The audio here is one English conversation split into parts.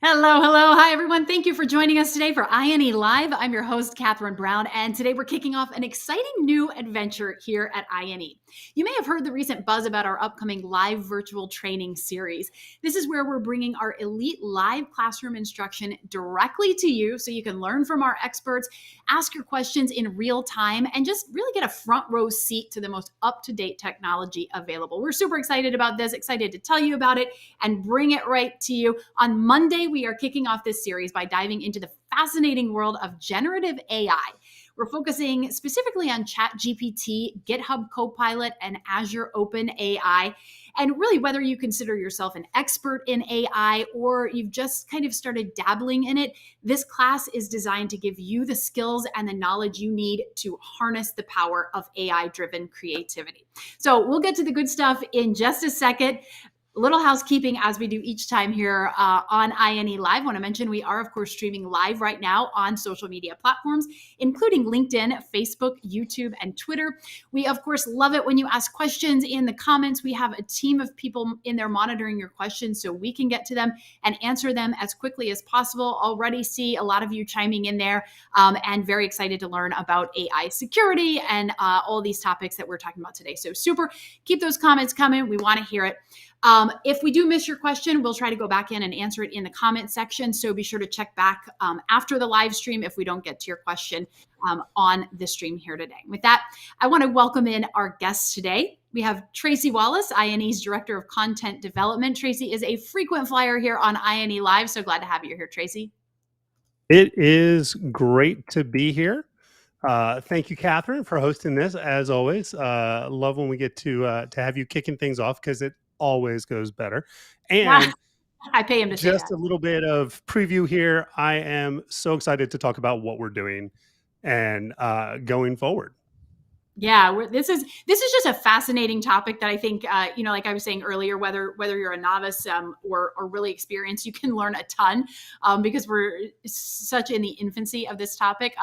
Hello, hello. Hi, everyone. Thank you for joining us today for INE Live. I'm your host, Kathryn Brown, and today we're kicking off an exciting new adventure here at INE. You may have heard the recent buzz about our upcoming live virtual training series. This is where we're bringing our elite live classroom instruction directly to you so you can learn from our experts, ask your questions in real time, and just really get a front row seat to the most up-to-date technology available. We're super excited about this, excited to tell you about it and bring it right to you. On Monday, we are kicking off this series by diving into the fascinating world of generative AI. We're focusing specifically on ChatGPT, GitHub Copilot, and Azure OpenAI. And really, whether you consider yourself an expert in AI or you've just kind of started dabbling in it, this class is designed to give you the skills and the knowledge you need to harness the power of AI-driven creativity. So we'll get to the good stuff in just a second. A little housekeeping as we do each time here on INE Live. I want to mention we are, of course, streaming live right now on social media platforms, including LinkedIn, Facebook, YouTube, and Twitter. We, of course, love it when you ask questions in the comments. We have a team of people in there monitoring your questions so we can get to them and answer them as quickly as possible. Already see a lot of you chiming in there and very excited to learn about AI security and all these topics that we're talking about today. So super, keep those comments coming. We want to hear it. If we do miss your question, we'll try to go back in and answer it in the comment section. So be sure to check back after the live stream if we don't get to your question on the stream here today. With that, I want to welcome in our guests today. We have Tracy Wallace, INE's Director of Content Development. Tracy is a frequent flyer here on INE Live. So glad to have you here, Tracy. It is great to be here. Thank you, Kathryn, for hosting this. As always, love when we get to have you kicking things off because it always goes better. And I pay him to say just that. a little bit of preview here. I am so excited to talk about what we're doing and going forward. Yeah, this is just a fascinating topic that I think like I was saying earlier, whether you're a novice or really experienced, you can learn a ton because we're such in the infancy of this topic.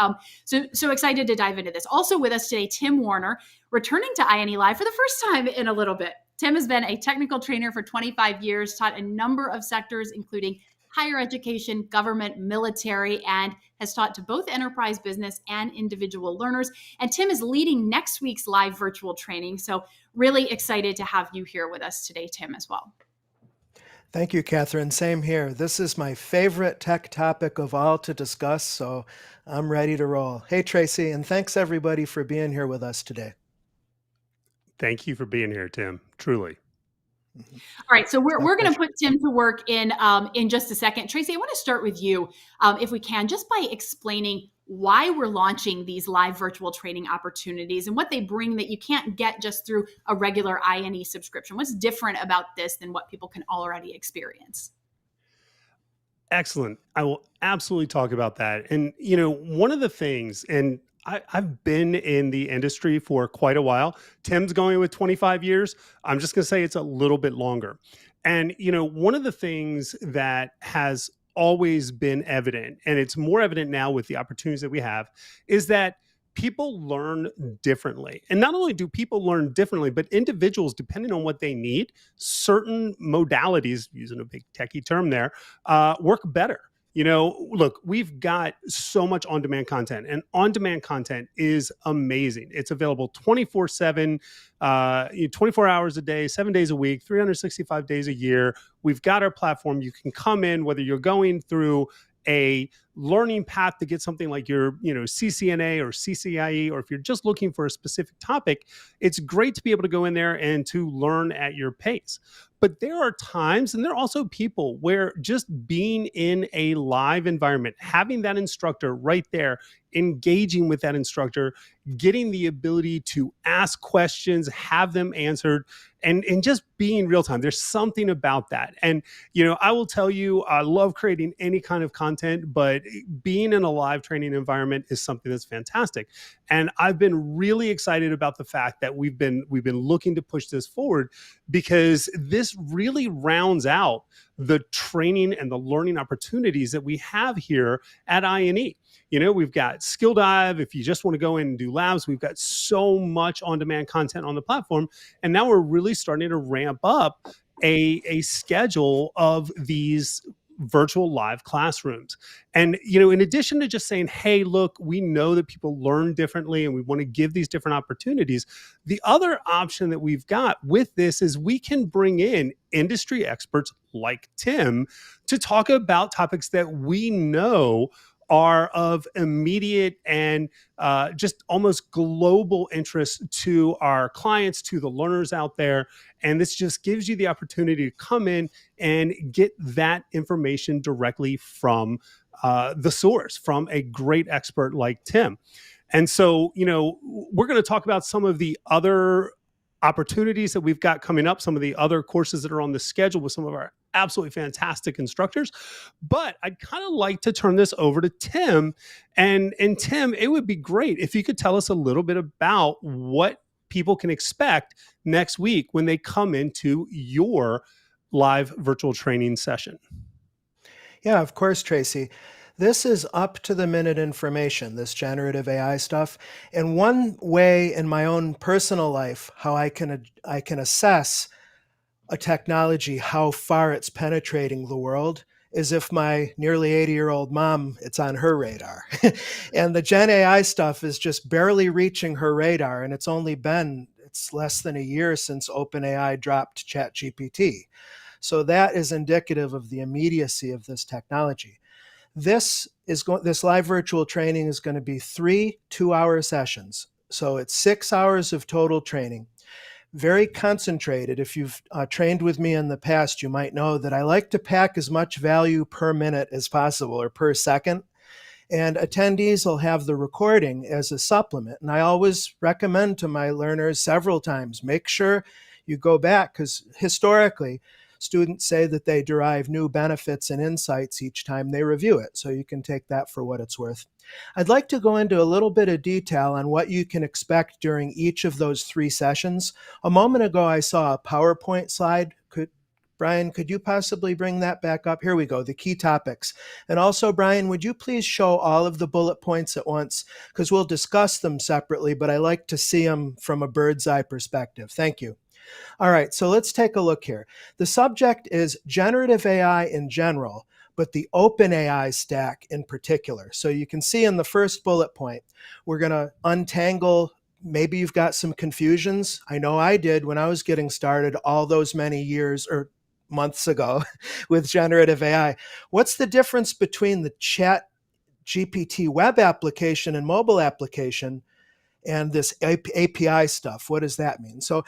So excited to dive into this. Also with us today, Tim Warner, returning to INE Live for the first time in a little bit. Tim has been a technical trainer for 25 years, taught a number of sectors, including higher education, government, military, and has taught to both enterprise business and individual learners. And Tim is leading next week's live virtual training. So really excited to have you here with us today, Tim, as well. Thank you, Kathryn. Same here. This is my favorite tech topic of all to discuss, so I'm ready to roll. Hey, Tracy, and thanks everybody for being here with us today. Thank you for being here, Tim. Truly. All right, so we're going to put Tim to work in just a second. Tracy, I want to start with you, if we can, just by explaining why we're launching these live virtual training opportunities and what they bring that you can't get just through a regular INE subscription. What's different about this than what people can already experience? Excellent. I will absolutely talk about that. And, one of the things, and I've been in the industry for quite a while. Tim's going with 25 years. I'm just going to say it's a little bit longer. And, one of the things that has always been evident, and it's more evident now with the opportunities that we have, is that people learn differently. And not only do people learn differently, but individuals, depending on what they need, certain modalities, using a big techie term there, work better. Look, we've got so much on-demand content, and on-demand content is amazing. It's available 24/7, 24 hours a day, 7 days a week, 365 days a year. We've got our platform. You can come in, whether you're going through a learning path to get something like your, CCNA or CCIE, or if you're just looking for a specific topic, it's great to be able to go in there and to learn at your pace. But there are times, and there are also people where just being in a live environment, having that instructor right there, engaging with that instructor, getting the ability to ask questions, have them answered, and just being real time. There's something about that. And, I will tell you, I love creating any kind of content, but being in a live training environment is something that's fantastic. And I've been really excited about the fact that we've been looking to push this forward, because this really rounds out the training and the learning opportunities that we have here at INE. We've got Skill Dive. If you just want to go in and do labs, we've got so much on-demand content on the platform. And now we're really starting to ramp up a schedule of these virtual live classrooms. And, in addition to just saying, hey, look, we know that people learn differently and we want to give these different opportunities, the other option that we've got with this is we can bring in industry experts like Tim to talk about topics that we know are of immediate and just almost global interest to our clients, to the learners out there. And this just gives you the opportunity to come in and get that information directly from the source, from a great expert like Tim. And so, we're going to talk about some of the other opportunities that we've got coming up, some of the other courses that are on the schedule with some of our absolutely fantastic instructors. But I'd kind of like to turn this over to Tim. And Tim, it would be great if you could tell us a little bit about what people can expect next week when they come into your live virtual training session. Yeah, of course, Tracy. This is up to the minute information, this generative AI stuff. And one way in my own personal life, how I can assess a technology, how far it's penetrating the world, is if my nearly 80-year-old mom, it's on her radar. And the Gen AI stuff is just barely reaching her radar. And it's less than a year since OpenAI dropped ChatGPT. So that is indicative of the immediacy of this technology. This live virtual training is going to be 3 2-hour sessions. So it's 6 hours of total training, very concentrated. If you've trained with me in the past, you might know that I like to pack as much value per minute as possible, or per second. And attendees will have the recording as a supplement. And I always recommend to my learners several times, make sure you go back, because historically, students say that they derive new benefits and insights each time they review it. So you can take that for what it's worth. I'd like to go into a little bit of detail on what you can expect during each of those 3 sessions. A moment ago, I saw a PowerPoint slide. Brian, could you possibly bring that back up? Here we go, the key topics. And also, Brian, would you please show all of the bullet points at once? Because we'll discuss them separately, but I like to see them from a bird's eye perspective. Thank you. All right, so let's take a look here. The subject is generative AI in general, but the OpenAI stack in particular. So you can see in the first bullet point, we're going to untangle. Maybe you've got some confusions. I know I did when I was getting started all those many years or months ago with generative AI. What's the difference between the Chat GPT web application and mobile application and this API stuff? What does that mean? So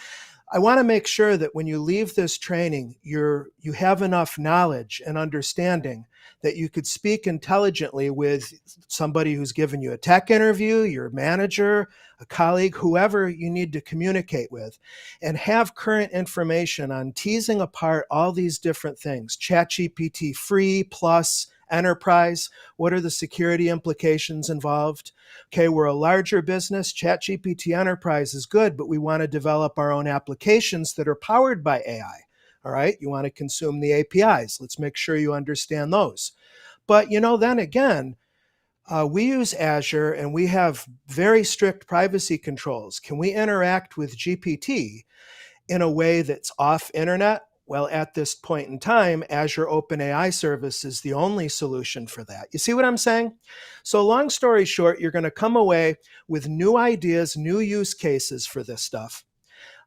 I want to make sure that when you leave this training, you have enough knowledge and understanding that you could speak intelligently with somebody who's given you a tech interview, your manager, a colleague, whoever you need to communicate with, and have current information on teasing apart all these different things. ChatGPT free, plus, enterprise. What are the security implications involved? Okay, we're a larger business. ChatGPT Enterprise is good, but we want to develop our own applications that are powered by AI. All right, you want to consume the APIs. Let's make sure you understand those. But then again, we use Azure and we have very strict privacy controls. Can we interact with GPT in a way that's off internet? Well, at this point in time, Azure OpenAI service is the only solution for that. You see what I'm saying? So long story short, you're going to come away with new ideas, new use cases for this stuff.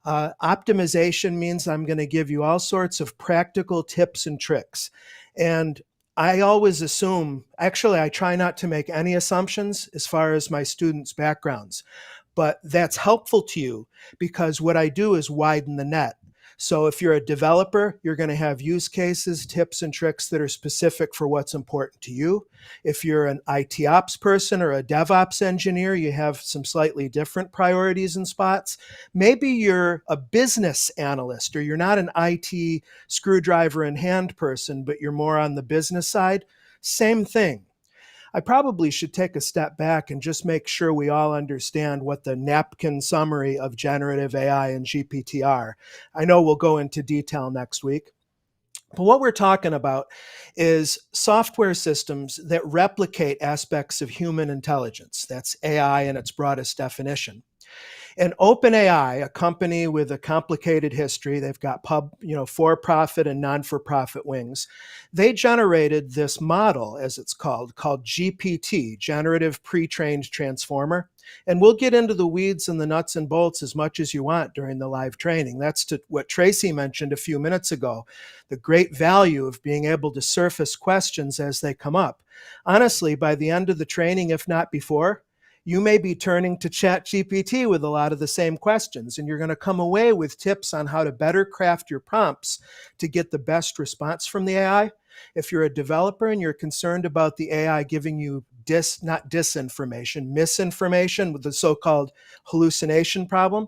Optimization means I'm going to give you all sorts of practical tips and tricks. And I always assume, actually, I try not to make any assumptions as far as my students' backgrounds, but that's helpful to you because what I do is widen the net. So if you're a developer, you're going to have use cases, tips, and tricks that are specific for what's important to you. If you're an IT ops person or a DevOps engineer, you have some slightly different priorities and spots. Maybe you're a business analyst or you're not an IT screwdriver in hand person, but you're more on the business side. Same thing. I probably should take a step back and just make sure we all understand what the napkin summary of generative AI and GPT are. I know we'll go into detail next week. But what we're talking about is software systems that replicate aspects of human intelligence. That's AI in its broadest definition. And OpenAI, a company with a complicated history, they've got for-profit and non-for-profit wings. They generated this model, as it's called GPT, Generative Pre-trained Transformer. And we'll get into the weeds and the nuts and bolts as much as you want during the live training. That's to what Tracy mentioned a few minutes ago, the great value of being able to surface questions as they come up. Honestly, by the end of the training, if not before, you may be turning to ChatGPT with a lot of the same questions, and you're going to come away with tips on how to better craft your prompts to get the best response from the AI. If you're a developer and you're concerned about the AI giving you misinformation with the so-called hallucination problem,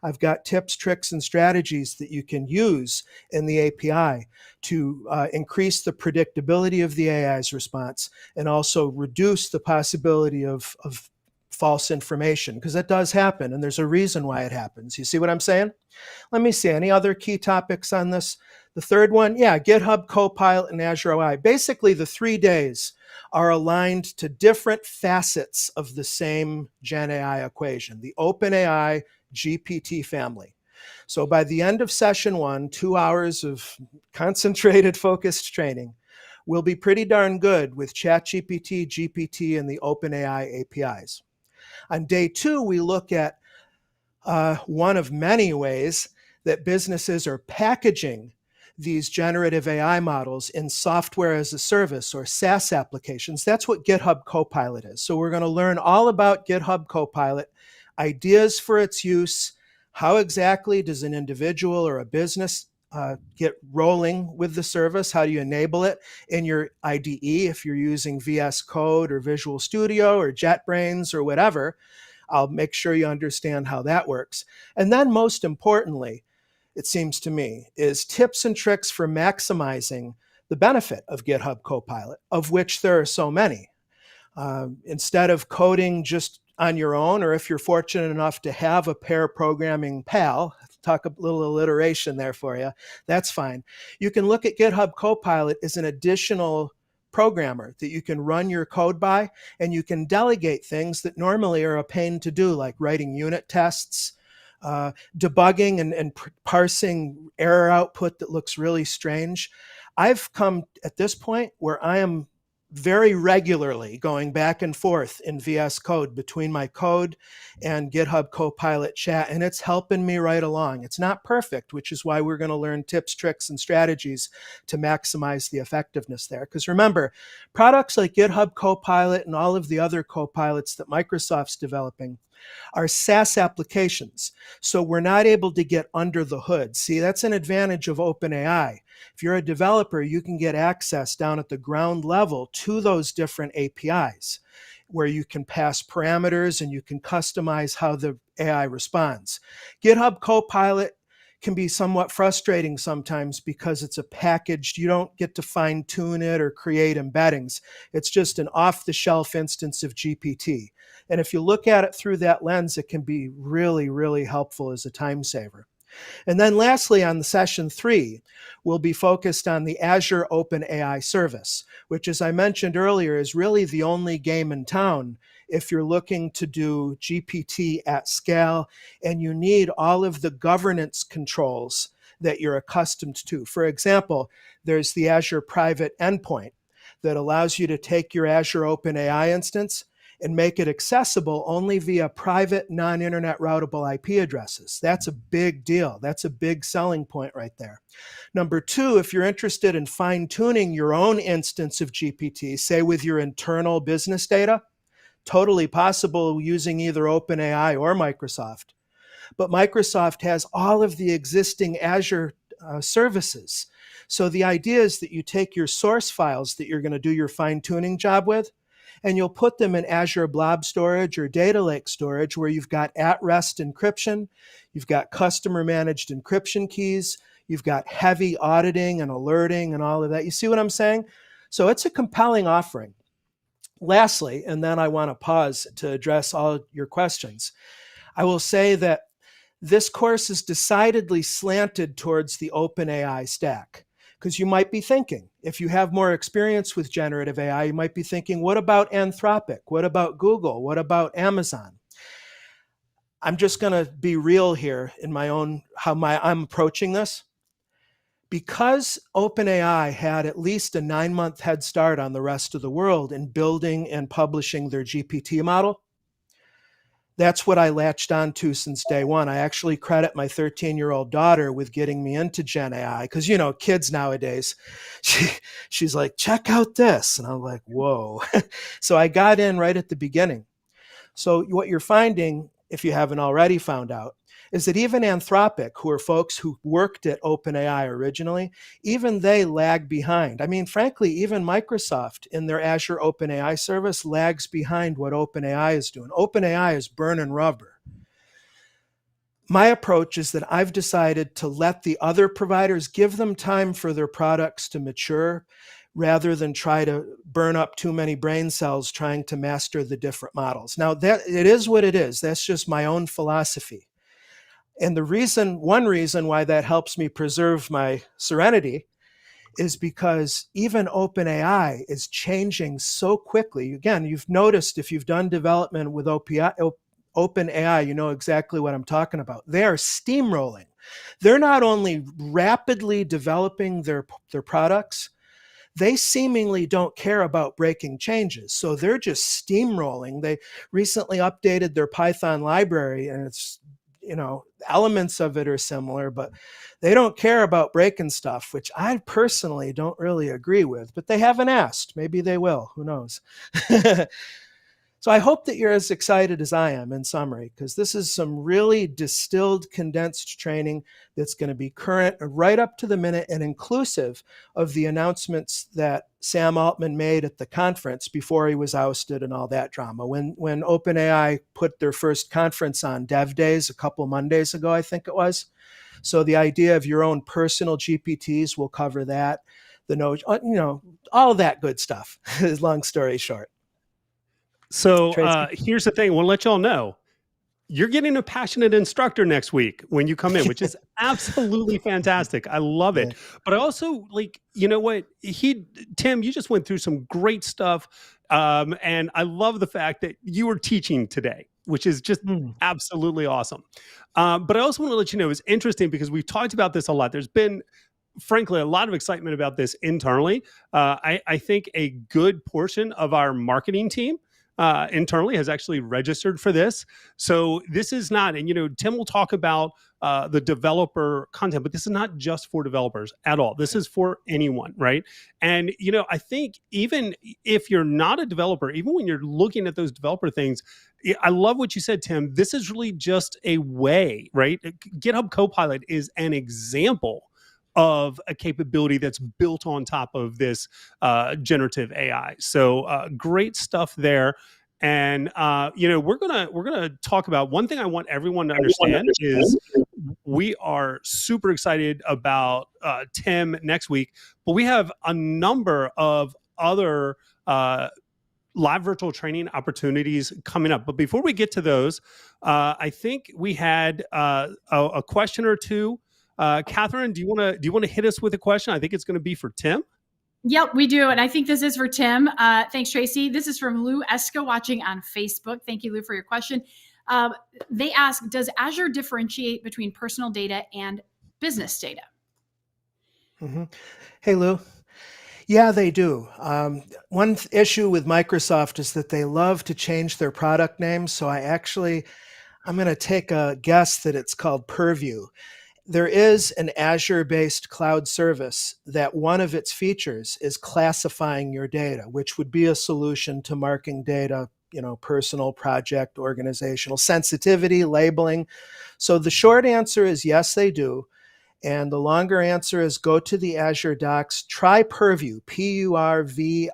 I've got tips, tricks, and strategies that you can use in the API to increase the predictability of the AI's response and also reduce the possibility of false information, because it does happen, and there's a reason why it happens. You see what I'm saying? Let me see, any other key topics on this? The third one, yeah, GitHub Copilot and Azure OI. Basically, the 3 days are aligned to different facets of the same Gen AI equation, the OpenAI GPT family. So by the end of session 1, 2 hours of concentrated, focused training will be pretty darn good with ChatGPT, GPT, and the OpenAI APIs. On day 2, we look at one of many ways that businesses are packaging these generative AI models in software as a service or SaaS applications. That's what GitHub Copilot is. So we're going to learn all about GitHub Copilot, ideas for its use, how exactly does an individual or a business get rolling with the service? How do you enable it in your IDE if you're using VS Code or Visual Studio or JetBrains or whatever? I'll make sure you understand how that works. And then most importantly, it seems to me, is tips and tricks for maximizing the benefit of GitHub Copilot, of which there are so many. Instead of coding just on your own, or if you're fortunate enough to have a pair programming pal, talk a little alliteration there for you, that's fine. You can look at GitHub Copilot as an additional programmer that you can run your code by, and you can delegate things that normally are a pain to do, like writing unit tests, debugging and parsing error output that looks really strange. I've come at this point where I am very regularly going back and forth in VS Code between my code and GitHub Copilot chat, and it's helping me right along. It's not perfect, which is why we're going to learn tips, tricks, and strategies to maximize the effectiveness there. Because remember, products like GitHub Copilot and all of the other Copilots that Microsoft's developing are SaaS applications. So we're not able to get under the hood. See, that's an advantage of OpenAI. If you're a developer, you can get access down at the ground level to those different APIs where you can pass parameters and you can customize how the AI responds. GitHub Copilot can be somewhat frustrating sometimes because it's a package. You don't get to fine tune it or create embeddings. It's just an off-the-shelf instance of GPT. And if you look at it through that lens, it can be really, really helpful as a time saver. And then lastly, on the session 3, we'll be focused on the Azure OpenAI service, which, as I mentioned earlier, is really the only game in town if you're looking to do GPT at scale and you need all of the governance controls that you're accustomed to. For example, there's the Azure Private Endpoint that allows you to take your Azure OpenAI instance and make it accessible only via private, non-internet routable IP addresses. That's a big deal. That's a big selling point right there. Number 2, if you're interested in fine-tuning your own instance of GPT, say with your internal business data, totally possible using either OpenAI or Microsoft. But Microsoft has all of the existing Azure services. So the idea is that you take your source files that you're going to do your fine-tuning job with, and you'll put them in Azure Blob Storage or Data Lake Storage, where you've got at-rest encryption, you've got customer-managed encryption keys, you've got heavy auditing and alerting and all of that. You see what I'm saying? So it's a compelling offering. Lastly, and then I want to pause to address all your questions, I will say that this course is decidedly slanted towards the OpenAI stack. Because you might be thinking, if you have more experience with generative AI, you might be thinking, what about Anthropic? What about Google? What about Amazon? I'm just going to be real here in my own, I'm approaching this. Because OpenAI had at least a 9-month head start on the rest of the world in building and publishing their GPT model, that's what I latched onto since day one. I actually credit my 13-year-old daughter with getting me into Gen AI because, kids nowadays, she's like, check out this. And I'm like, whoa. So I got in right at the beginning. So what you're finding, if you haven't already found out, is that even Anthropic, who are folks who worked at OpenAI originally, even they lag behind. I mean, frankly, even Microsoft in their Azure OpenAI service lags behind what OpenAI is doing. OpenAI is burning rubber. My approach is that I've decided to let the other providers give them time for their products to mature rather than try to burn up too many brain cells trying to master the different models. Now, that it is what it is. That's just my own philosophy. And one reason why that helps me preserve my serenity is because even OpenAI is changing so quickly. Again, you've noticed if you've done development with OpenAI, you know exactly what I'm talking about. They are steamrolling. They're not only rapidly developing their products, they seemingly don't care about breaking changes. So they're just steamrolling. They recently updated their Python library, and it's, elements of it are similar, but they don't care about breaking stuff, which I personally don't really agree with, but they haven't asked. Maybe they will. Who knows? So I hope that you're as excited as I am in summary, because this is some really distilled, condensed training that's going to be current and right up to the minute and inclusive of the announcements that Sam Altman made at the conference before he was ousted and all that drama. When OpenAI put their first conference on Dev Days a couple Mondays ago, I think it was. So the idea of your own personal GPTs, will cover that. The note, all that good stuff. Long story short. So here's the thing. I want to let y'all know, you're getting a passionate instructor next week when you come in, which is absolutely fantastic. I love it. But I also, you know what? Tim, you just went through some great stuff. And I love the fact that you were teaching today, which is just absolutely awesome. But I also want to let you know, it's interesting because we've talked about this a lot. There's been, frankly, a lot of excitement about this internally. I think a good portion of our marketing team internally has actually registered for this. So this is not, and Tim will talk about the developer content, but this is not just for developers at all. This is for anyone, right? And I think even if you're not a developer, even when you're looking at those developer things, I love what you said, Tim. This is really just a way, right? GitHub Copilot is an example of a capability that's built on top of this generative AI. So great stuff there. And we're gonna talk about one thing I want everyone to understand is we are super excited about Tim next week, but we have a number of other live virtual training opportunities coming up. But before we get to those, I think we had a question or two. Kathryn, do you want to hit us with a question? I think it's going to be for Tim. Yep, we do. And I think this is for Tim. Thanks, Tracy. This is from Lou Esca watching on Facebook. Thank you, Lou, for your question. They ask, does Azure differentiate between personal data and business data? Mm-hmm. Hey, Lou. Yeah, they do. One issue with Microsoft is that they love to change their product names. So I'm going to take a guess that it's called Purview. There is an Azure-based cloud service that one of its features is classifying your data, which would be a solution to marking data, personal, project, organizational, sensitivity, labeling. So the short answer is yes, they do. And the longer answer is go to the Azure Docs, try Purview, Purview.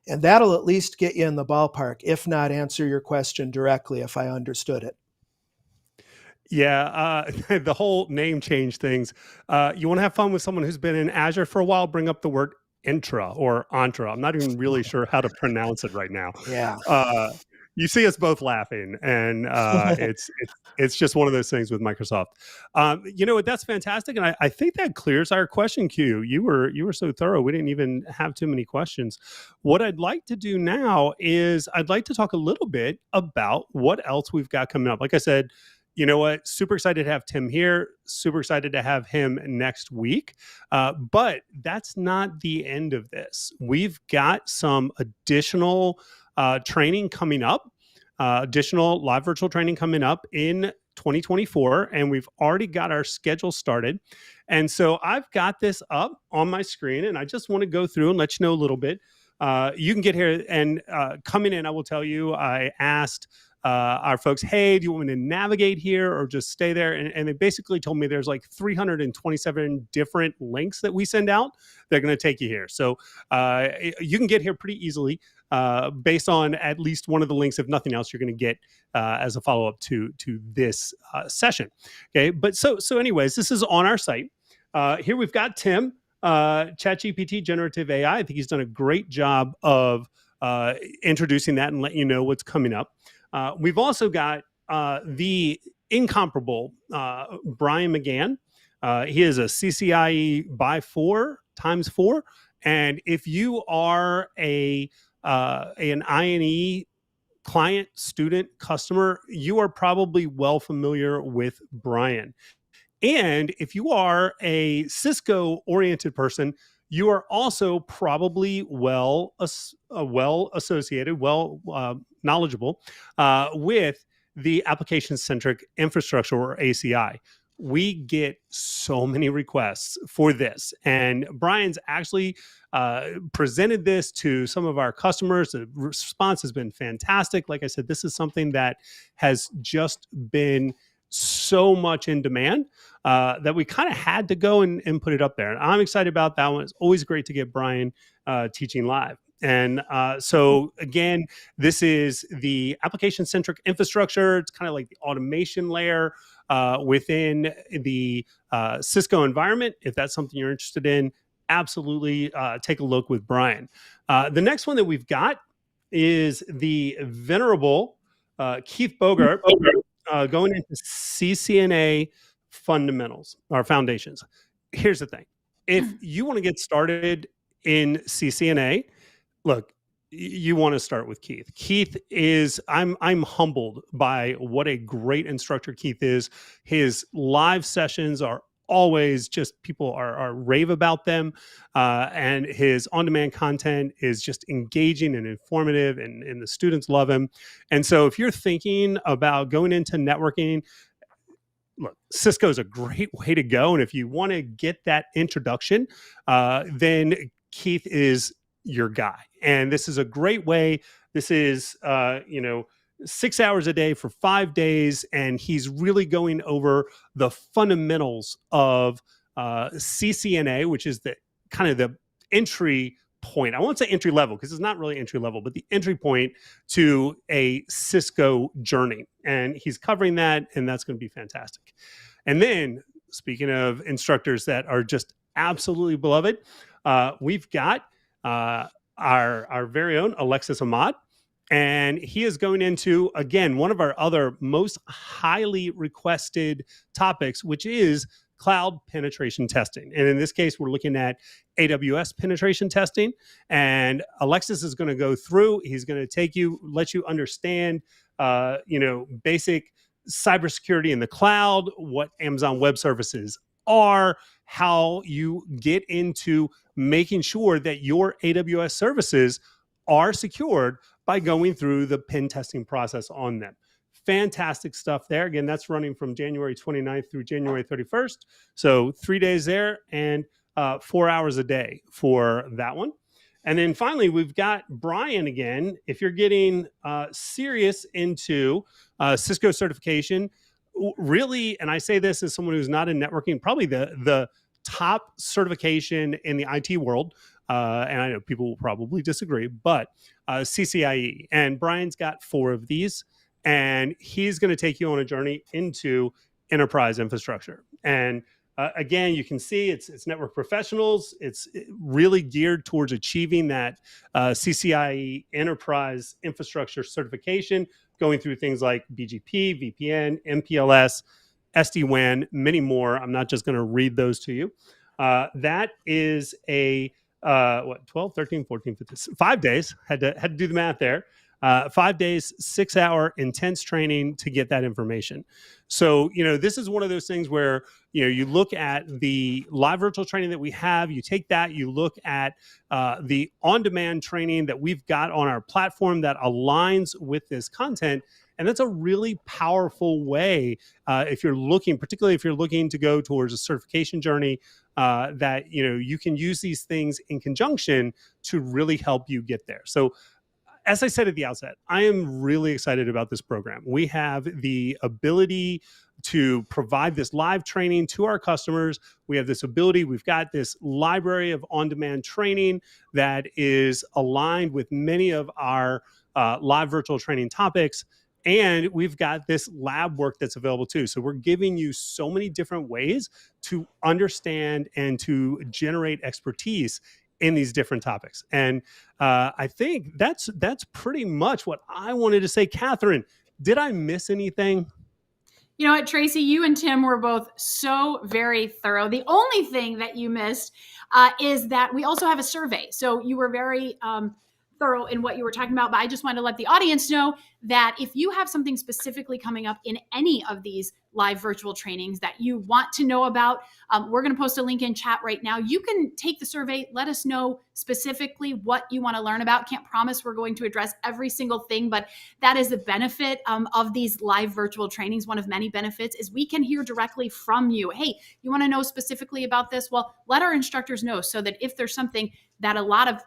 And that'll at least get you in the ballpark, if not answer your question directly, if I understood it. Yeah, the whole name change things. You want to have fun with someone who's been in Azure for a while, bring up the word intra or Entra. I'm not even really sure how to pronounce it right now. Yeah. you see us both laughing, and it's just one of those things with Microsoft. You know what? That's fantastic, and I think that clears our question queue. You were so thorough. We didn't even have too many questions. What I'd like to do now is I'd like to talk a little bit about what else we've got coming up. Like I said, you know what? Super excited to have Tim here. Super excited to have him next week. But that's not the end of this. We've got some additional training coming up, additional live virtual training coming up in 2024, and we've already got our schedule started. And so I've got this up on my screen, and I just want to go through and let you know a little bit. You can get here, and coming in, I will tell you, I asked our folks, hey, do you want me to navigate here or just stay there? And they basically told me there's like 327 different links that we send out. They're going to take you here. So you can get here pretty easily based on at least one of the links. If nothing else, you're going to get as a follow-up to this session. Okay, but so anyways, this is on our site. Here we've got Tim, ChatGPT, Generative AI. I think he's done a great job of introducing that and letting you know what's coming up. We've also got the incomparable Brian McGann. He is a CCIE by 4 times 4. And if you are an INE client, student, customer, you are probably well familiar with Brian. And if you are a Cisco-oriented person, you are also probably well associated, knowledgeable with the application-centric infrastructure, or ACI. We get so many requests for this, and Brian's actually presented this to some of our customers. The response has been fantastic. Like I said, this is something that has just been so much in demand that we kind of had to go and put it up there. And I'm excited about that one. It's always great to get Brian teaching live. And so again, this is the application-centric infrastructure. It's kind of like the automation layer within the Cisco environment. If that's something you're interested in, absolutely take a look with Brian. The next one that we've got is the venerable Keith Bogart. Going into CCNA fundamentals or foundations. Here's the thing. If you want to get started in CCNA, look, you want to start with Keith. Keith is, I'm humbled by what a great instructor Keith is. His live sessions are always just, people are rave about them. And his on-demand content is just engaging and informative, and the students love him. And so if you're thinking about going into networking, look, Cisco is a great way to go. And if you want to get that introduction, then Keith is your guy. And this is a great way. This is, 6 hours a day for 5 days. And he's really going over the fundamentals of CCNA, which is the kind of the entry point. I won't say entry level because it's not really entry level, but the entry point to a Cisco journey. And he's covering that, and that's going to be fantastic. And then, speaking of instructors that are just absolutely beloved, we've got our very own Alexis Ahmad. And he is going into, again, one of our other most highly requested topics, which is cloud penetration testing. And in this case, we're looking at AWS penetration testing. And Alexis is going to go through, he's going to let you understand, basic cybersecurity in the cloud, what Amazon Web Services are, how you get into making sure that your AWS services are secured by going through the pen testing process on them. Fantastic stuff there. Again, that's running from January 29th through January 31st. So 3 days there and 4 hours a day for that one. And then finally, we've got Brian again. If you're getting serious into Cisco certification, really, and I say this as someone who's not in networking, probably the top certification in the IT world, and I know people will probably disagree, but CCIE. And Brian's got 4 of these, and he's going to take you on a journey into enterprise infrastructure. And Again, you can see it's network professionals. It's really geared towards achieving that CCIE enterprise infrastructure certification, going through things like BGP, VPN, MPLS, SD-WAN, many more. I'm not just going to read those to you. That is a 12, 13, 14, 15, 5 days. Had to do the math there. 5 days, 6-hour intense training to get that information. So, this is one of those things where, you look at the live virtual training that we have, you take that, you look at the on-demand training that we've got on our platform that aligns with this content. And that's a really powerful way if you're looking, particularly if you're looking to go towards a certification journey, that, you can use these things in conjunction to really help you get there. So, as I said at the outset, I am really excited about this program. We have the ability to provide this live training to our customers. We have this ability, we've got this library of on-demand training that is aligned with many of our live virtual training topics. And we've got this lab work that's available too. So we're giving you so many different ways to understand and to generate expertise in these different topics. And I think that's pretty much what I wanted to say. Kathryn, did I miss anything? You know what, Tracy, you and Tim were both so very thorough. The only thing that you missed is that we also have a survey. So you were very thorough in what you were talking about, but I just wanted to let the audience know that if you have something specifically coming up in any of these live virtual trainings that you want to know about, we're going to post a link in chat right now. You can take the survey, let us know specifically what you want to learn about. Can't promise we're going to address every single thing, but that is the benefit of these live virtual trainings. One of many benefits is we can hear directly from you. Hey, you want to know specifically about this? Well, let our instructors know so that if there's something that a lot of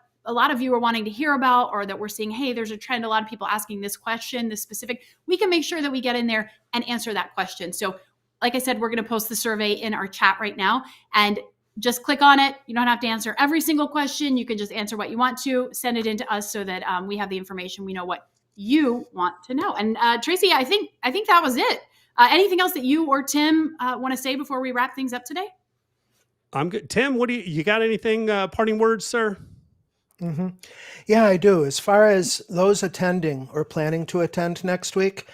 you are wanting to hear about, or that we're seeing, hey, there's a trend, a lot of people asking this question, this specific, we can make sure that we get in there and answer that question. So like I said, we're going to post the survey in our chat right now, and just click on it. You don't have to answer every single question. You can just answer what you want to, send it in to us so that we have the information. We know what you want to know. And Tracy, I think that was it. Anything else that you or Tim want to say before we wrap things up today? I'm good. Tim, what do you got anything, parting words, sir? Mm-hmm. Yeah, I do. As far as those attending or planning to attend next week,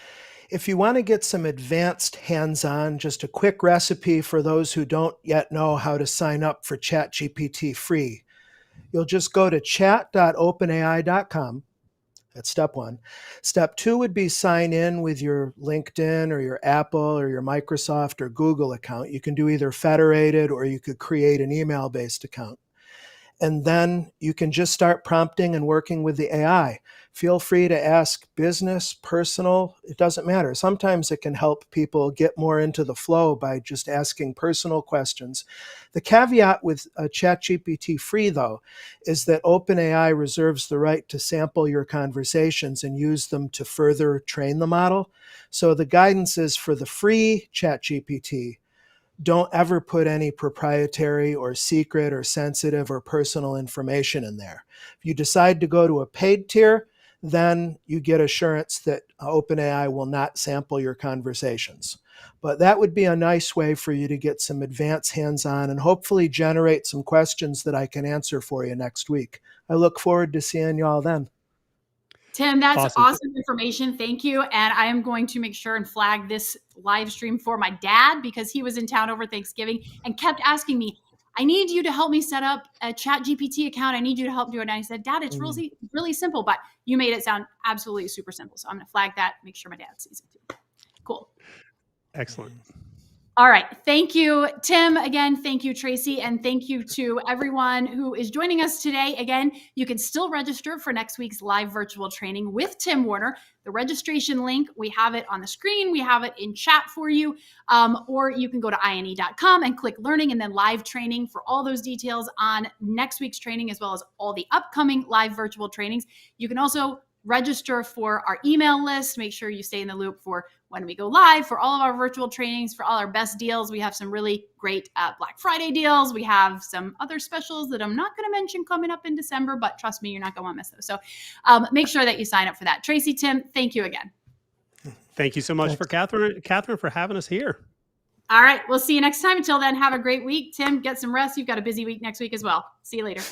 if you want to get some advanced hands-on, just a quick recipe for those who don't yet know how to sign up for ChatGPT free, you'll just go to chat.openai.com. That's step one. Step two would be sign in with your LinkedIn or your Apple or your Microsoft or Google account. You can do either federated or you could create an email-based account. And then you can just start prompting and working with the AI. Feel free to ask business, personal, it doesn't matter. Sometimes it can help people get more into the flow by just asking personal questions. The caveat with ChatGPT free, though, is that OpenAI reserves the right to sample your conversations and use them to further train the model. So the guidance is for the free ChatGPT, don't ever put any proprietary or secret or sensitive or personal information in there. If you decide to go to a paid tier, then you get assurance that OpenAI will not sample your conversations. But that would be a nice way for you to get some advanced hands-on and hopefully generate some questions that I can answer for you next week. I look forward to seeing you all then. Tim, that's awesome information. Thank you. And I am going to make sure and flag this live stream for my dad because he was in town over Thanksgiving and kept asking me, I need you to help me set up a ChatGPT account. I need you to help do it. And I said, Dad, it's really, really simple, but you made it sound absolutely super simple. So I'm going to flag that, make sure my dad sees it too. Cool. Excellent. All right. Thank you, Tim. Again, thank you, Tracy. And thank you to everyone who is joining us today. Again, you can still register for next week's live virtual training with Tim Warner. The registration link, we have it on the screen. We have it in chat for you. Or you can go to INE.com and click learning and then live training for all those details on next week's training, as well as all the upcoming live virtual trainings. You can also register for our email list. Make sure you stay in the loop for when we go live, for all of our virtual trainings, for all our best deals. We have some really great Black Friday deals. We have some other specials that I'm not going to mention coming up in December, but trust me, you're not going to want to miss those. So make sure that you sign up for that. Tracy, Tim, thank you again. Thank you so much for Kathryn for having us here. All right. We'll see you next time. Until then, have a great week. Tim, get some rest. You've got a busy week next week as well. See you later.